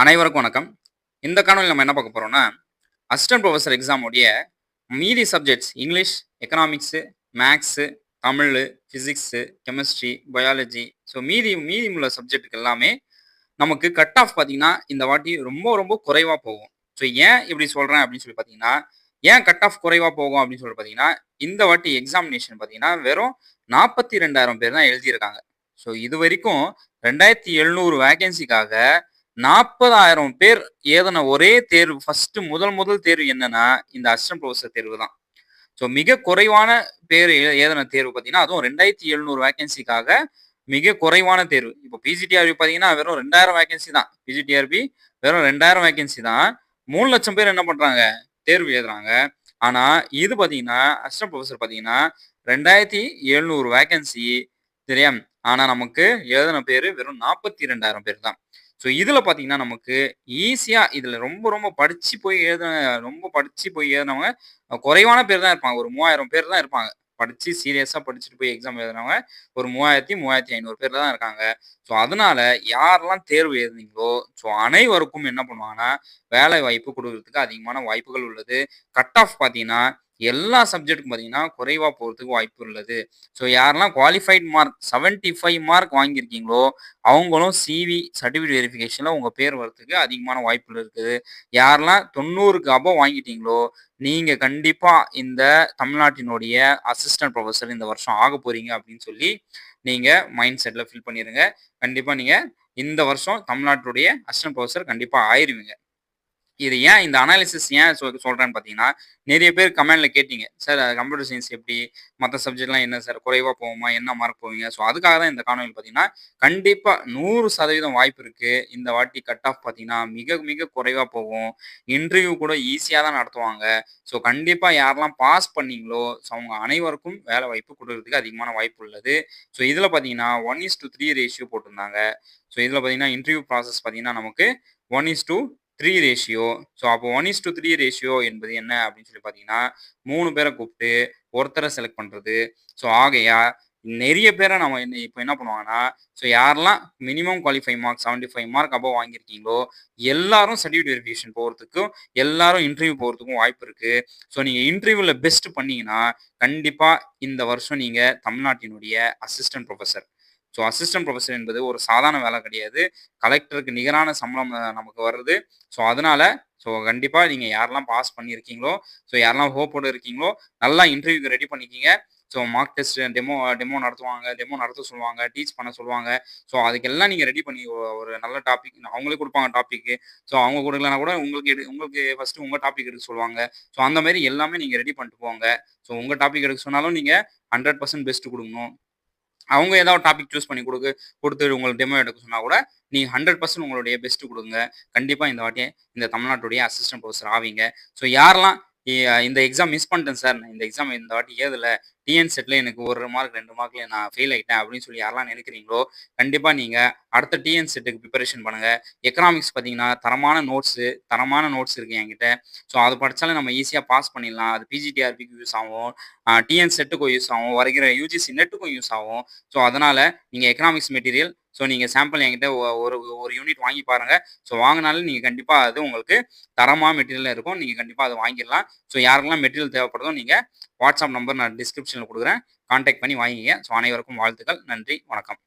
அனைவருக்கும் வணக்கம். இந்த காணொளியில நம்ம என்ன பார்க்க போறோம்னா, அசிஸ்டன்ட் புரொஃபசர் எக்ஸாம் உடைய மீதி subjects English, economics, maths, Tamil, physics, chemistry, biology மீதி உள்ள சப்ஜெக்ட்க்கு எல்லாமே நமக்கு கட் ஆஃப் பார்த்தீங்கன்னா, இந்த வாட்டி ரொம்ப ரொம்ப குறைவா போகும். ஏன் இப்படி சொல்றேன் அப்படின்னு சொல்லி பார்த்தீங்கன்னா, ஏன் கட் ஆஃப் குறைவா போகும் அப்படின்னு சொல்லி பார்த்தீங்கன்னா, இந்த வாட்டி எக்ஸாமினேஷன் பார்த்தீங்கன்னா, வெறும் 42,000 பேர் தான் எழுதியிருக்காங்க. இதுவரைக்கும் 2,700 வேக்கன்சிக்காக 40,000 பேர் ஏதுன ஒரே தேர்வு முதல் தேர்வு என்னன்னா, இந்த அசிஸ்டன்ட் புரொஃபசர் தேர்வு தான். மிக குறைவான பேர் ஏதுன தேர்வு பார்த்தீங்கன்னா, அதுவும் 2,700 வேக்கன்சிக்காக மிக குறைவான தேர்வு. இப்போ பிஜிடிஆர்பி பார்த்தீங்கன்னா, வெறும் 2,000 வேக்கன்சி தான். பிஜிடிஆர்பி வெறும் 2,000 வேக்கன்சி தான். 3,00,000 பேர் என்ன பண்றாங்க? தேர்வு எழுதுறாங்க. ஆனா, இது பார்த்தீங்கன்னா, அசிஸ்டன்ட் புரொஃபசர் பார்த்தீங்கன்னா, 2,700 வேக்கன்சி சரியா? ஆனா, நமக்கு எழுதுன பேரு வெறும் 42,000 பேர் தான். இதுல பார்த்தீங்கன்னா, நமக்கு ஈஸியா இதுல ரொம்ப ரொம்ப படிச்சு போய் எழுதினவங்க குறைவான பேர் தான் இருப்பாங்க. ஒரு 3,000 பேர் தான் இருப்பாங்க. சீரியஸா படிச்சுட்டு போய் எக்ஸாம் எழுதினவங்க ஒரு 3,000, 3,500 பேர் தான் இருக்காங்க. அதனால யாரெல்லாம் தேர்வு எழுதுனீங்களோ, அனைவருக்கும் என்ன பண்ணுவாங்கன்னா, வேலை வாய்ப்பு குடுக்குறதுக்கு அதிகமான வாய்ப்புகள் உள்ளது. கட் ஆஃப் பார்த்தீங்கன்னா, எல்லா சப்ஜெக்ட்டுக்கும் பார்த்தீங்கன்னா, குறைவா போறதுக்கு வாய்ப்பு உள்ளது. யாரெல்லாம் குவாலிஃபைட் மார்க் 75 மார்க் வாங்கியிருக்கீங்களோ, அவங்களும் சிவி சர்டிஃபிகேட் வெரிஃபிகேஷன்ல உங்க பேர் வரதுக்கு அதிகமான வாய்ப்புகள் இருக்குது. யாரெல்லாம் 90க்கு அபோவ் வாங்கிட்டீங்களோ, நீங்க கண்டிப்பா இந்த தமிழ்நாட்டினுடைய அசிஸ்டன்ட் புரொஃபசர் இந்த வருஷம் ஆகப் போறீங்க அப்படின்னு சொல்லி நீங்க மைண்ட் செட்ல ஃபில் பண்ணிருங்க. கண்டிப்பா நீங்க இந்த வருஷம் தமிழ்நாட்டுடைய அசிஸ்டன்ட் புரொஃபசர் கண்டிப்பா ஆயிருவீங்க. இது ஏன் இந்த அனாலிசிஸ் ஏன் சொல்றேன்னு பார்த்தீங்கன்னா, நெறைய பேர் கமெண்ட்ல கேட்டீங்க. சார் கம்ப்யூட்டர் சயன்ஸ் எப்படி? மத்த சப்ஜெக்ட்லாம் என்ன சார்? குறைவா போகுமா? என்ன மார்க் போவீங்க? அதுக்காக தான் இந்த காணொளி பார்த்தீங்கன்னா, கண்டிப்பா 100% வாய்ப்பு இருக்கு. இந்த வாட்டி கட் ஆஃப் பார்த்தீங்கன்னா, மிக மிக குறைவா போகும். இன்டர்வியூ கூட ஈஸியா தான் நடத்துவாங்க. கண்டிப்பா யாரெல்லாம் பாஸ் பண்ணீங்களோ, அவங்க அனைவருக்கும் வேலை வாய்ப்பு குடுக்குறதுக்கு அதிகமான வாய்ப்பு உள்ளது. இதுல பார்த்தீங்கன்னா 1:3 ரேஷியோ போட்டிருந்தாங்க. இதுல பார்த்தீங்கன்னா, இன்டர்வியூ ப்ராசஸ் பார்த்தீங்கன்னா, நமக்கு 1:3 ரேஷியோ. அப்போ 1:3 ரேஷியோ என்பது என்ன அப்படின்னு சொல்லி பார்த்தீங்கன்னா, 3 பேர கூப்பிட்டு ஒருத்தர செலக்ட் பண்றது. ஆகையா நெறைய பேர நம்ம இப்ப என்ன பண்ணுவாங்கன்னா, யாரெல்லாம் minimum qualify mark 75 mark above வாங்கியிருக்கீங்களோ, எல்லாரும் சர்டிஃபிகேட் வெரிஃபிகேஷன் போறதுக்கும், எல்லாரும் இன்டர்வியூ போறதுக்கும் வாய்ப்பு இருக்கு. நீங்க இன்டர்வியூல பெஸ்ட் பண்ணீங்கன்னா, கண்டிப்பா இந்த வருஷம் நீங்க தமிழ்நாட்டினுடைய அசிஸ்டன்ட் புரொஃபசர். அசிஸ்டன்ட் புரொஃபசர் என்பது ஒரு சாதாரண வேலை கிடையாது. கலெக்டருக்கு நிகரான சம்பளம் நமக்கு வருது. அதனால கண்டிப்பா நீங்க யாரெல்லாம் பாஸ் பண்ணியிருக்கீங்களோ, யாரெல்லாம் ஹோப்போட இருக்கீங்களோ, நல்லா இன்டர்வியூக்கு ரெடி பண்ணிக்கங்க. மார்க் டெஸ்ட் டெமோ நடத்துவாங்க. டெமோ நடத்த சொல்லுவாங்க. டீச் பண்ண சொல்லுவாங்க. அதுக்கெல்லாம் நீங்க ரெடி பண்ணி ஒரு நல்ல டாபிக் அவங்களே குடுப்பாங்க டாபிக்கு. அவங்க குடுக்கலனா கூட உங்களுக்கு ஃபர்ஸ்ட்டு உங்க டாபிக் எடுக்க சொல்லுவாங்க. அந்த மாரி எல்லாமே நீங்க ரெடி பண்ணிட்டு போங்க. உங்க டாபிக் எடுக்க சொன்னாலும் நீங்க 100% பெஸ்ட் குடுக்கணும். அவங்க ஏதாவது டாபிக் சூஸ் பண்ணி குடுத்து உங்களுக்கு டெமோ எடுக்க சொன்னா கூட, நீங்க 100% உங்களுடைய பெஸ்ட் குடுங்க. கண்டிப்பா இந்த வாட்டி இந்த தமிழ்நாட்டுடைய அசிஸ்டன்ட் புரொஃபசர் ஆவீங்க. யாரெல்லாம் இந்த எக்ஸாம் மிஸ் பண்ணிட்டேன் சார். நான் இந்த எக்ஸாம் இந்த வாட்டி எழுதல. டிஎன் செட்ல எனக்கு 1 மார்க், 2 மார்க்ல நான் ஃபெயில் ஆயிட்டேன் அப்படின்னு சொல்லி யாரெல்லாம் நினைக்கிறீங்களோ, கண்டிப்பா நீங்க அடுத்த டிஎன் செட்டுக்கு பிரிப்பரேஷன் பண்ணுங்க. எக்கனாமிக்ஸ் பார்த்தீங்கன்னா, தரமான நோட்ஸ் இருக்கு என்கிட்ட. அது படிச்சாலே நம்ம ஈஸியா பாஸ் பண்ணிடலாம். அது பிஜிடிஆர்பிக்கு யூஸ் ஆகும். டிஎன் செட்டுக்கும் யூஸ் ஆகும். வருகிற யுஜிசி நெட்டுக்கும் யூஸ் ஆகும். அதனால நீங்க எக்கனாமிக்ஸ் மெட்டீரியல் நீங்க சாம்பிள் என்கிட்ட ஒரு ஒரு யூனிட் வாங்கி பாருங்க. வாங்குனாலும் நீங்க கண்டிப்பா அது உங்களுக்கு தரமான மெட்டீரியலா இருக்கும். நீங்க கண்டிப்பா அத வாங்கிடலாம். யாருக்கெல்லாம் மெட்டீரியல் தேவைப்படுதோ நீங்க வாட்ஸ்அப் நம்பர் நான் டிஸ்கிரிப்ஷன்ல குடுக்குறேன். கான்டாக்ட் பண்ணி வாங்கிக்கங்க. அனைவருக்கும் வாழ்த்துக்கள். நன்றி. வணக்கம்.